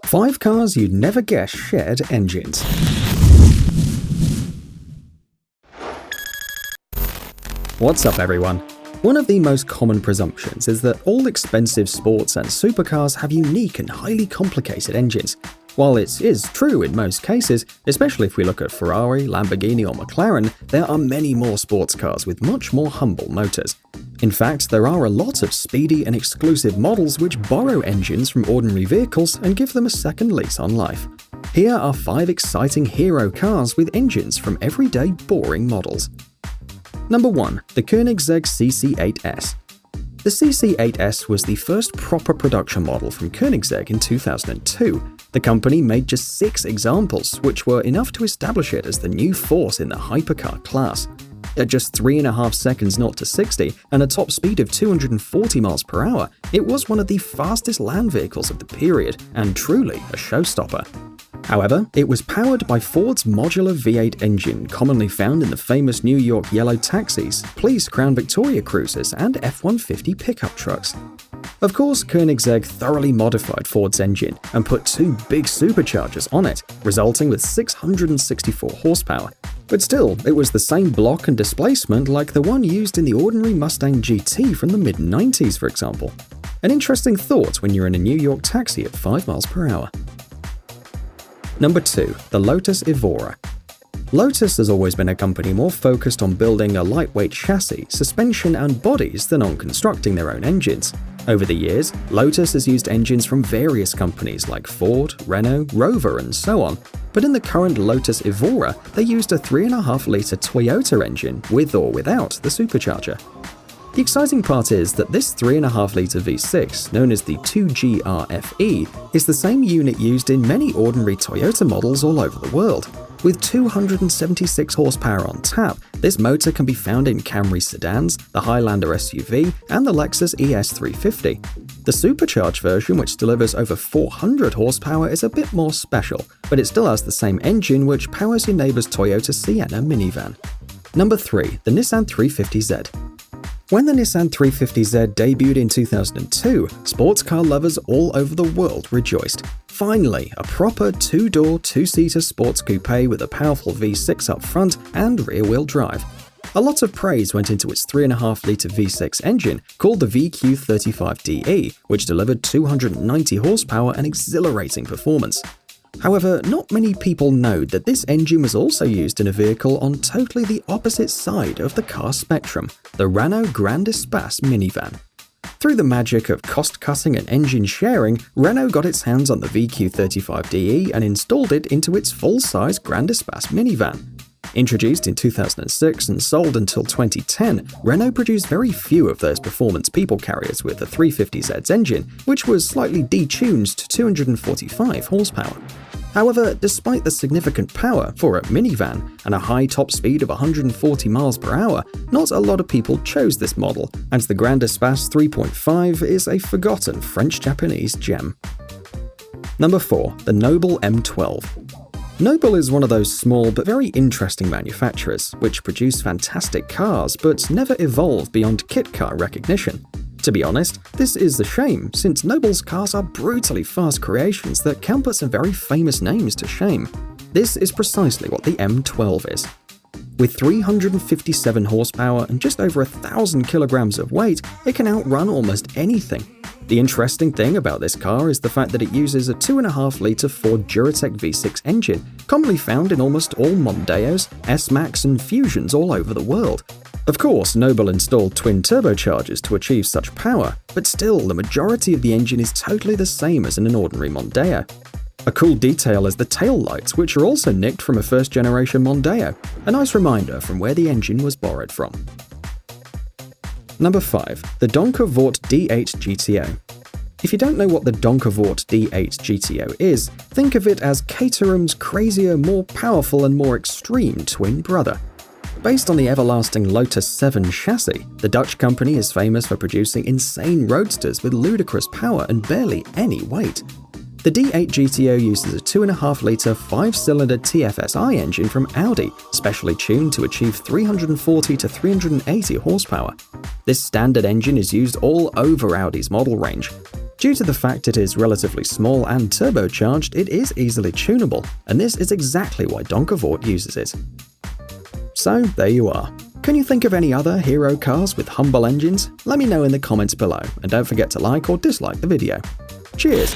5 cars you'd never guess shared engines. What's up, everyone? One of the most common presumptions is that all expensive sports and supercars have unique and highly complicated engines. While it is true in most cases, especially if we look at Ferrari, Lamborghini or McLaren, there are many more sports cars with much more humble motors. In fact, there are a lot of speedy and exclusive models which borrow engines from ordinary vehicles and give them a second lease on life. Here are 5 exciting hero cars with engines from everyday boring models. Number 1. The Koenigsegg CC8S. The CC8S was the first proper production model from Koenigsegg in 2002. The company made just 6 examples, which were enough to establish it as the new force in the hypercar class. At just 3.5 seconds 0 to 60 and a top speed of 240 miles per hour, it was one of the fastest land vehicles of the period and truly a showstopper. However, it was powered by Ford's modular V8 engine commonly found in the famous New York yellow taxis, police Crown Victoria cruisers, and F-150 pickup trucks. Of course, Koenigsegg thoroughly modified Ford's engine and put 2 big superchargers on it, resulting with 664 horsepower. But still, it was the same block and displacement like the one used in the ordinary Mustang GT from the mid-90s, for example. An interesting thought when you're in a New York taxi at 5 miles per hour. Number 2. The Lotus Evora. Lotus has always been a company more focused on building a lightweight chassis, suspension and bodies than on constructing their own engines. Over the years, Lotus has used engines from various companies like Ford, Renault, Rover and so on, but in the current Lotus Evora, they used a 3.5-litre Toyota engine with or without the supercharger. The exciting part is that this 3.5-litre V6, known as the 2GRFE, is the same unit used in many ordinary Toyota models all over the world. With 276 horsepower on tap, this motor can be found in Camry sedans, the Highlander SUV, and the Lexus ES350. The supercharged version, which delivers over 400 horsepower, is a bit more special, but it still has the same engine which powers your neighbor's Toyota Sienna minivan. Number 3. The Nissan 350Z. When the Nissan 350Z debuted in 2002, sports car lovers all over the world rejoiced. Finally, a proper 2-door, 2-seater sports coupe with a powerful V6 up front and rear-wheel drive. A lot of praise went into its 3.5-litre V6 engine called the VQ35DE, which delivered 290 horsepower and exhilarating performance. However, not many people know that this engine was also used in a vehicle on totally the opposite side of the car spectrum, the Renault Grand Espace minivan. Through the magic of cost-cutting and engine sharing, Renault got its hands on the VQ35DE and installed it into its full-size Grand Espace minivan. Introduced in 2006 and sold until 2010, Renault produced very few of those performance people carriers with the 350Z's engine, which was slightly detuned to 245 horsepower. However, despite the significant power for a minivan and a high top speed of 140 miles per hour, not a lot of people chose this model, and the Grand Espace 3.5 is a forgotten French-Japanese gem. Number 4. The Noble M12. Noble is one of those small but very interesting manufacturers, which produce fantastic cars but never evolve beyond kit car recognition. To be honest, this is a shame, since Noble's cars are brutally fast creations that can put some very famous names to shame. This is precisely what the M12 is. With 357 horsepower and just over 1,000 kilograms of weight, it can outrun almost anything. The interesting thing about this car is the fact that it uses a 2.5-litre Ford Duratec V6 engine, commonly found in almost all Mondeos, S-Max and Fusions all over the world. Of course, Noble installed twin turbochargers to achieve such power, but still, the majority of the engine is totally the same as in an ordinary Mondeo. A cool detail is the tail lights, which are also nicked from a first-generation Mondeo, a nice reminder from where the engine was borrowed from. Number 5. The Donkervoort D8 GTO. If you don't know what the Donkervoort D8 GTO is, think of it as Caterham's crazier, more powerful and more extreme twin brother. Based on the everlasting Lotus 7 chassis, the Dutch company is famous for producing insane roadsters with ludicrous power and barely any weight. The D8 GTO uses a 2.5-litre 5-cylinder TFSI engine from Audi, specially tuned to achieve 340 to 380 horsepower. This standard engine is used all over Audi's model range. Due to the fact it is relatively small and turbocharged, it is easily tunable, and this is exactly why Donkervoort uses it. So there you are. Can you think of any other hero cars with humble engines? Let me know in the comments below, and don't forget to like or dislike the video. Cheers!